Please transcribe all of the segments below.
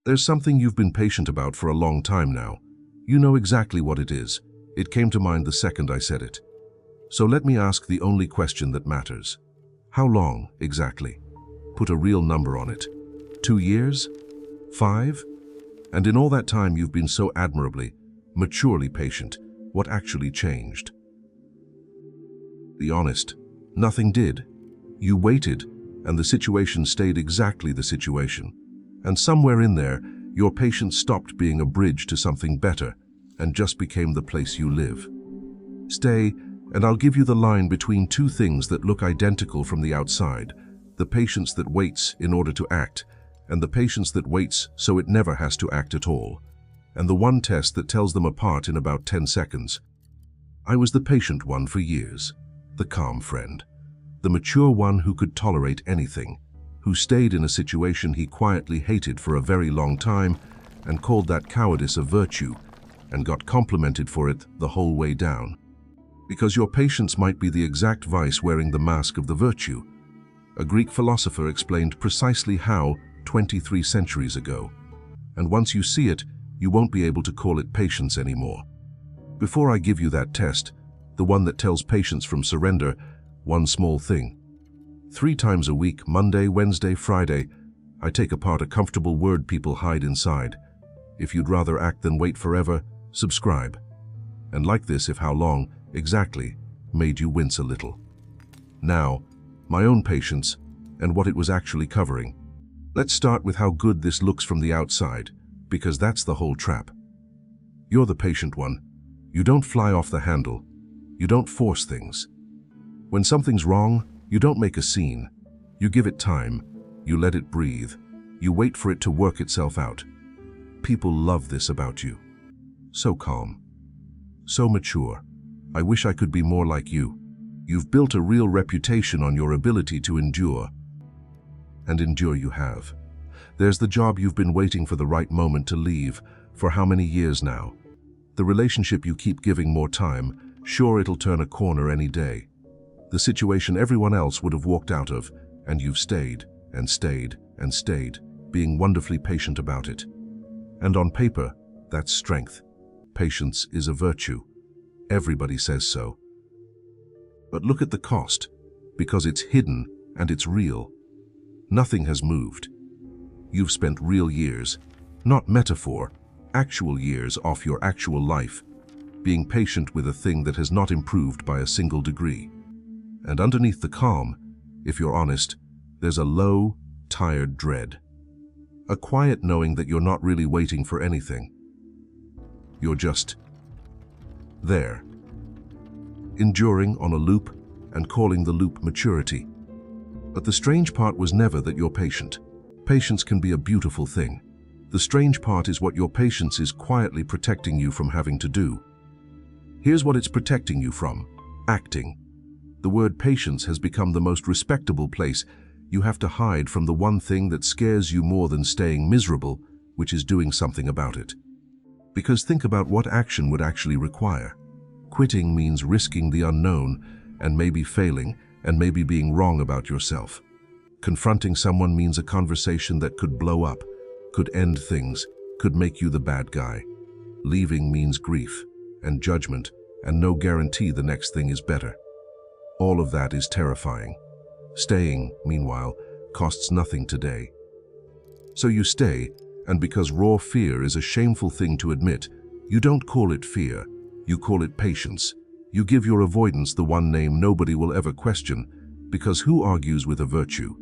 There's something you've been patient about for a long time now. You know exactly what it is. It came to mind the second I said it. So let me ask the only question that matters. How long, exactly? Put a real number on it. 2 years? 5? And in all that time you've been so admirably, maturely patient, what actually changed? Be honest. Nothing did. You waited, and the situation stayed exactly the situation. And somewhere in there, your patience stopped being a bridge to something better and just became the place you live. Stay, and I'll give you the line between two things that look identical from the outside: the patience that waits in order to act, and the patience that waits so it never has to act at all. And the one test that tells them apart in about 10 seconds. I was the patient one for years, the calm friend, the mature one who could tolerate anything, who stayed in a situation he quietly hated for a very long time and called that cowardice a virtue, and got complimented for it the whole way down. Because your patience might be the exact vice wearing the mask of the virtue. A Greek philosopher explained precisely how 23 centuries ago. And once you see it, you won't be able to call it patience anymore. Before I give you that test, the one that tells patience from surrender, one small thing. 3 times a week, Monday, Wednesday, Friday, I take apart a comfortable word people hide inside. If you'd rather act than wait forever, subscribe. And like this, if how long, exactly, made you wince a little. Now, my own patience and what it was actually covering. Let's start with how good this looks from the outside, because that's the whole trap. You're the patient one. You don't fly off the handle. You don't force things. When something's wrong, you don't make a scene. You give it time. You let it breathe. You wait for it to work itself out. People love this about you. So calm. So mature. I wish I could be more like you. You've built a real reputation on your ability to endure. And endure you have. There's the job you've been waiting for the right moment to leave for how many years now? The relationship you keep giving more time, sure it'll turn a corner any day. The situation everyone else would have walked out of, and you've stayed and stayed and stayed, being wonderfully patient about it. And on paper, that's strength. Patience is a virtue. Everybody says so. But look at the cost, because it's hidden and it's real. Nothing has moved. You've spent real years, not metaphor, actual years off your actual life, being patient with a thing that has not improved by a single degree. And underneath the calm, if you're honest, there's a low, tired dread. A quiet knowing that you're not really waiting for anything. You're just there, enduring on a loop and calling the loop maturity. But the strange part was never that you're patient. Patience can be a beautiful thing. The strange part is what your patience is quietly protecting you from having to do. Here's what it's protecting you from: acting. The word patience has become the most respectable place you have to hide from the one thing that scares you more than staying miserable, which is doing something about it. Because think about what action would actually require. Quitting means risking the unknown and maybe failing and maybe being wrong about yourself. Confronting someone means a conversation that could blow up, could end things, could make you the bad guy. Leaving means grief and judgment and no guarantee the next thing is better. All of that is terrifying. Staying, meanwhile, costs nothing today. So you stay, and because raw fear is a shameful thing to admit, you don't call it fear, you call it patience. You give your avoidance the one name nobody will ever question, because who argues with a virtue?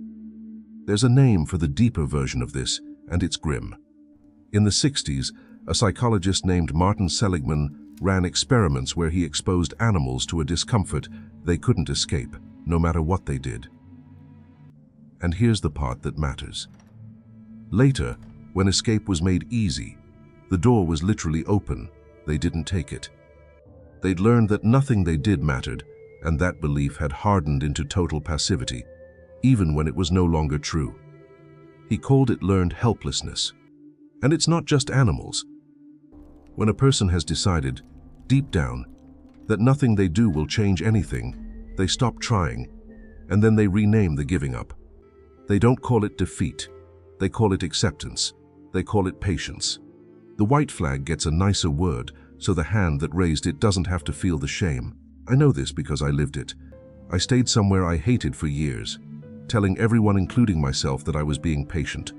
There's a name for the deeper version of this, and it's grim. In the 60s, a psychologist named Martin Seligman ran experiments where he exposed animals to a discomfort they couldn't escape, no matter what they did. And here's the part that matters. Later, when escape was made easy, the door was literally open, they didn't take it. They'd learned that nothing they did mattered, and that belief had hardened into total passivity, even when it was no longer true. He called it learned helplessness. And it's not just animals. When a person has decided, deep down, that nothing they do will change anything, they stop trying, and then they rename the giving up. They don't call it defeat, they call it acceptance. They call it patience. The white flag gets a nicer word, so the hand that raised it doesn't have to feel the shame. I know this because I lived it. I stayed somewhere I hated for years, telling everyone, including myself, that I was being patient,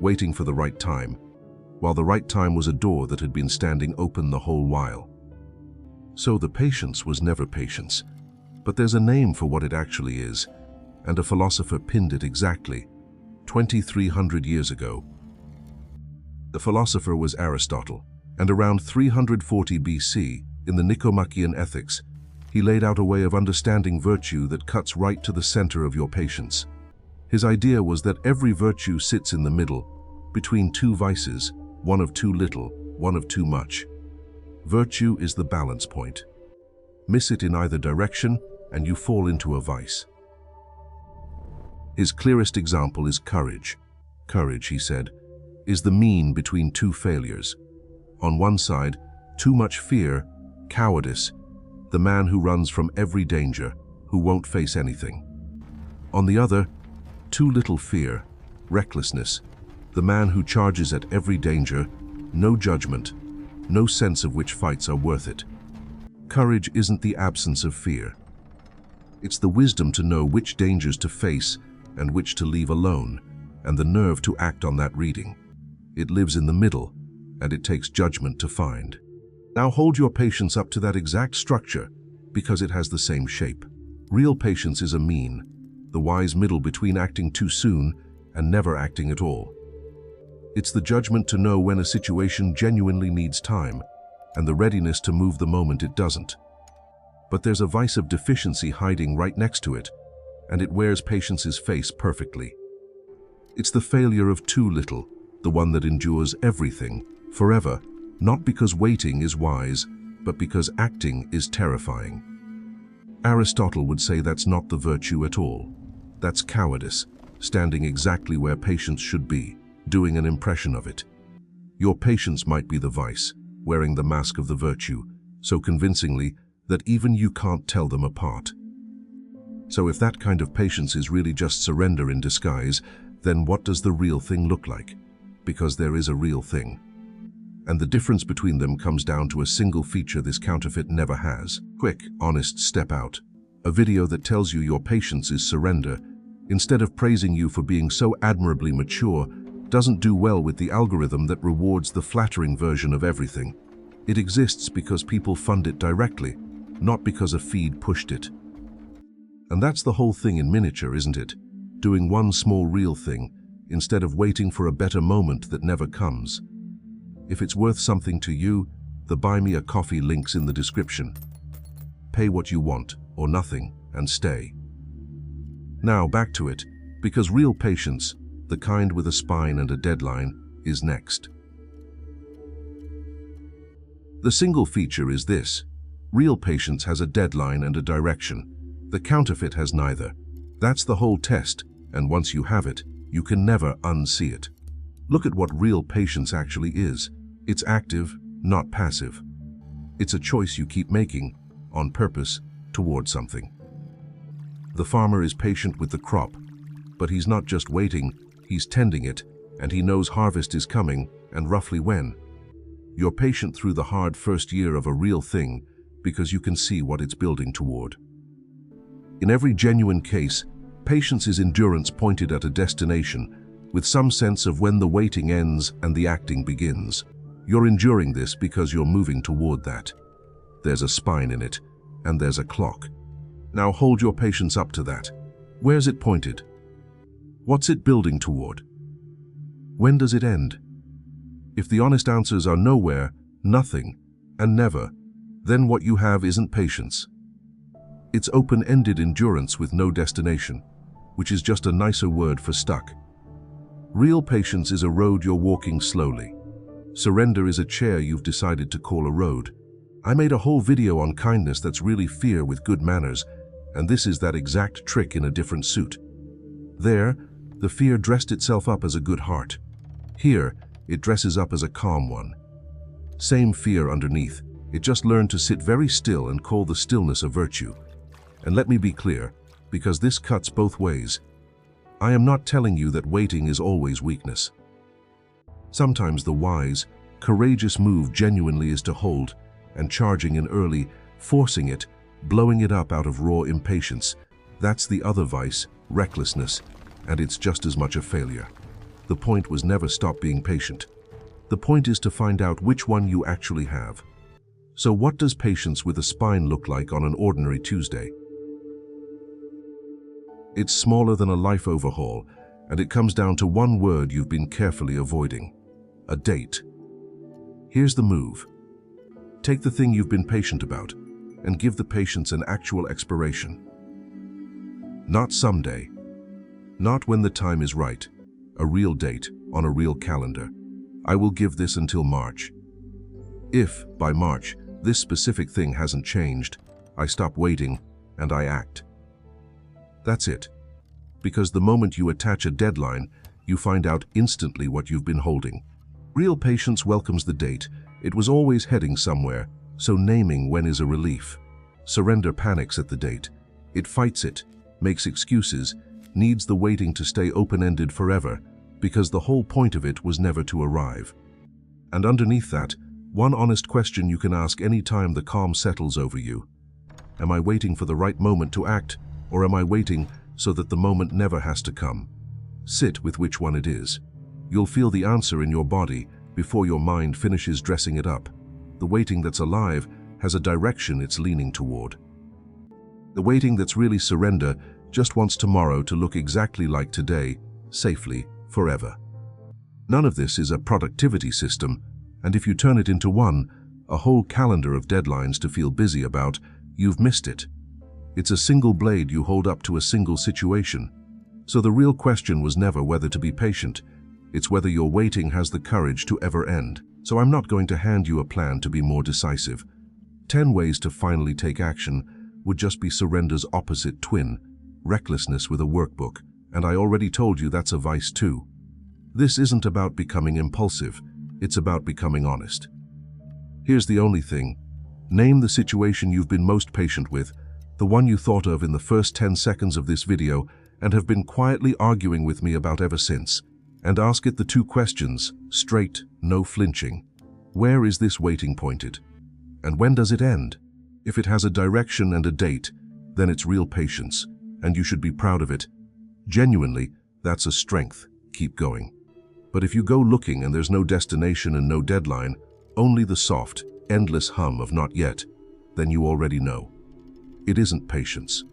waiting for the right time, while the right time was a door that had been standing open the whole while. So the patience was never patience, but there's a name for what it actually is, and a philosopher pinned it exactly 2,300 years ago. The philosopher was Aristotle, and around 340 BC, in the Nicomachean Ethics, he laid out a way of understanding virtue that cuts right to the center of your patience. His idea was that every virtue sits in the middle, between two vices, one of too little, one of too much. Virtue is the balance point. Miss it in either direction, and you fall into a vice. His clearest example is courage. Courage, he said, is the mean between two failures. On one side, too much fear, cowardice, the man who runs from every danger, who won't face anything. On the other, too little fear, recklessness, the man who charges at every danger, no judgment, no sense of which fights are worth it. Courage isn't the absence of fear. It's the wisdom to know which dangers to face and which to leave alone, and the nerve to act on that reading. It lives in the middle, and it takes judgment to find. Now hold your patience up to that exact structure, because it has the same shape. Real patience is a mean, the wise middle between acting too soon and never acting at all. It's the judgment to know when a situation genuinely needs time, and the readiness to move the moment it doesn't. But there's a vice of deficiency hiding right next to it, and it wears patience's face perfectly. It's the failure of too little, the one that endures everything, forever, not because waiting is wise, but because acting is terrifying. Aristotle would say that's not the virtue at all. That's cowardice, standing exactly where patience should be, doing an impression of it. Your patience might be the vice, wearing the mask of the virtue, so convincingly that even you can't tell them apart. So if that kind of patience is really just surrender in disguise, then what does the real thing look like? Because there is a real thing. And the difference between them comes down to a single feature this counterfeit never has. Quick, honest step out. A video that tells you your patience is surrender, instead of praising you for being so admirably mature, doesn't do well with the algorithm that rewards the flattering version of everything. It exists because people fund it directly, not because a feed pushed it. And that's the whole thing in miniature, isn't it? Doing one small real thing, instead of waiting for a better moment that never comes. If it's worth something to you, the Buy Me a Coffee link's in the description. Pay what you want, or nothing, and stay. Now back to it, because real patience, the kind with a spine and a deadline, is next. The single feature is this: real patience has a deadline and a direction. The counterfeit has neither. That's the whole test, and once you have it, you can never unsee it. Look at what real patience actually is. It's active, not passive. It's a choice you keep making, on purpose, toward something. The farmer is patient with the crop, but he's not just waiting, he's tending it, and he knows harvest is coming, and roughly when. You're patient through the hard first year of a real thing, because you can see what it's building toward. In every genuine case, patience is endurance pointed at a destination, with some sense of when the waiting ends and the acting begins. You're enduring this because you're moving toward that. There's a spine in it, and there's a clock. Now hold your patience up to that. Where's it pointed? What's it building toward? When does it end? If the honest answers are nowhere, nothing, and never, then what you have isn't patience. It's open-ended endurance with no destination, which is just a nicer word for stuck. Real patience is a road you're walking slowly. Surrender is a chair you've decided to call a road. I made a whole video on kindness that's really fear with good manners, and this is that exact trick in a different suit. There, the fear dressed itself up as a good heart. Here, it dresses up as a calm one. Same fear underneath, it just learned to sit very still and call the stillness a virtue. And let me be clear, because this cuts both ways. I am not telling you that waiting is always weakness. Sometimes the wise, courageous move genuinely is to hold, and charging in early, forcing it, blowing it up out of raw impatience. That's the other vice, recklessness, and it's just as much a failure. The point was never stop being patient. The point is to find out which one you actually have. So what does patience with a spine look like on an ordinary Tuesday? It's smaller than a life overhaul, and it comes down to one word you've been carefully avoiding: a date. Here's the move. Take the thing you've been patient about and give the patience an actual expiration. Not someday. Not when the time is right. A real date on a real calendar. I will give this until March. If, by March, this specific thing hasn't changed, I stop waiting and I act. That's it. Because the moment you attach a deadline, you find out instantly what you've been holding. Real patience welcomes the date. It was always heading somewhere, so naming when is a relief. Surrender panics at the date. It fights it, makes excuses, needs the waiting to stay open-ended forever, because the whole point of it was never to arrive. And underneath that, one honest question you can ask any time the calm settles over you. Am I waiting for the right moment to act, or am I waiting so that the moment never has to come? Sit with which one it is. You'll feel the answer in your body before your mind finishes dressing it up. The waiting that's alive has a direction it's leaning toward. The waiting that's really surrender just wants tomorrow to look exactly like today, safely, forever. None of this is a productivity system, and if you turn it into one, a whole calendar of deadlines to feel busy about, you've missed it. It's a single blade you hold up to a single situation. So the real question was never whether to be patient. It's whether your waiting has the courage to ever end. So I'm not going to hand you a plan to be more decisive. 10 ways to finally take action would just be surrender's opposite twin, recklessness with a workbook, and I already told you that's a vice too. This isn't about becoming impulsive, it's about becoming honest. Here's the only thing. Name the situation you've been most patient with, the one you thought of in the first 10 seconds of this video and have been quietly arguing with me about ever since. And ask it the 2 questions, straight, no flinching. Where is this waiting pointed? And when does it end? If it has a direction and a date, then it's real patience, and you should be proud of it. Genuinely, that's a strength. Keep going. But if you go looking and there's no destination and no deadline, only the soft, endless hum of not yet, then you already know. It isn't patience.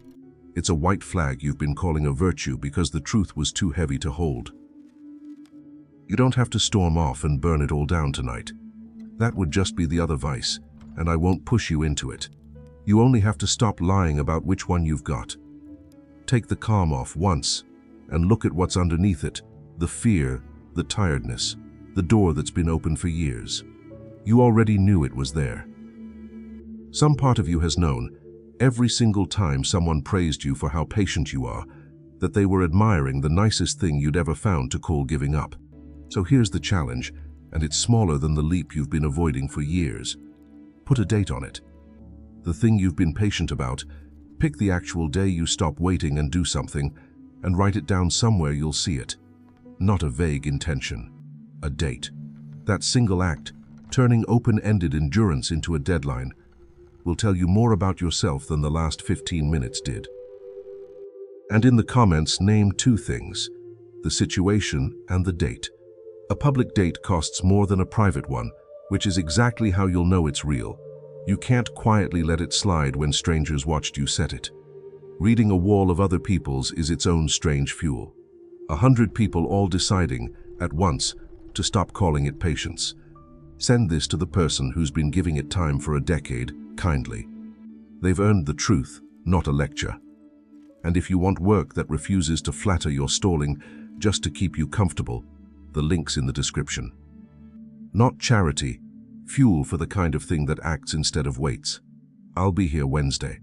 It's a white flag you've been calling a virtue because the truth was too heavy to hold. You don't have to storm off and burn it all down tonight. That would just be the other vice, and I won't push you into it. You only have to stop lying about which one you've got. Take the calm off once, and look at what's underneath it, the fear, the tiredness, the door that's been open for years. You already knew it was there. Some part of you has known, every single time someone praised you for how patient you are, that they were admiring the nicest thing you'd ever found to call giving up. So here's the challenge, and it's smaller than the leap you've been avoiding for years. Put a date on it. The thing you've been patient about, pick the actual day you stop waiting and do something, and write it down somewhere you'll see it. Not a vague intention. A date. That single act, turning open-ended endurance into a deadline, will tell you more about yourself than the last 15 minutes did. And in the comments, name 2 things: the situation and the date. A public date costs more than a private one, which is exactly how you'll know it's real. You can't quietly let it slide when strangers watched you set it. Reading a wall of other people's is its own strange fuel. 100 people all deciding, at once, to stop calling it patience. Send this to the person who's been giving it time for a decade, kindly. They've earned the truth, not a lecture. And if you want work that refuses to flatter your stalling just to keep you comfortable, the link's in the description. Not charity, fuel for the kind of thing that acts instead of waits. I'll be here Wednesday.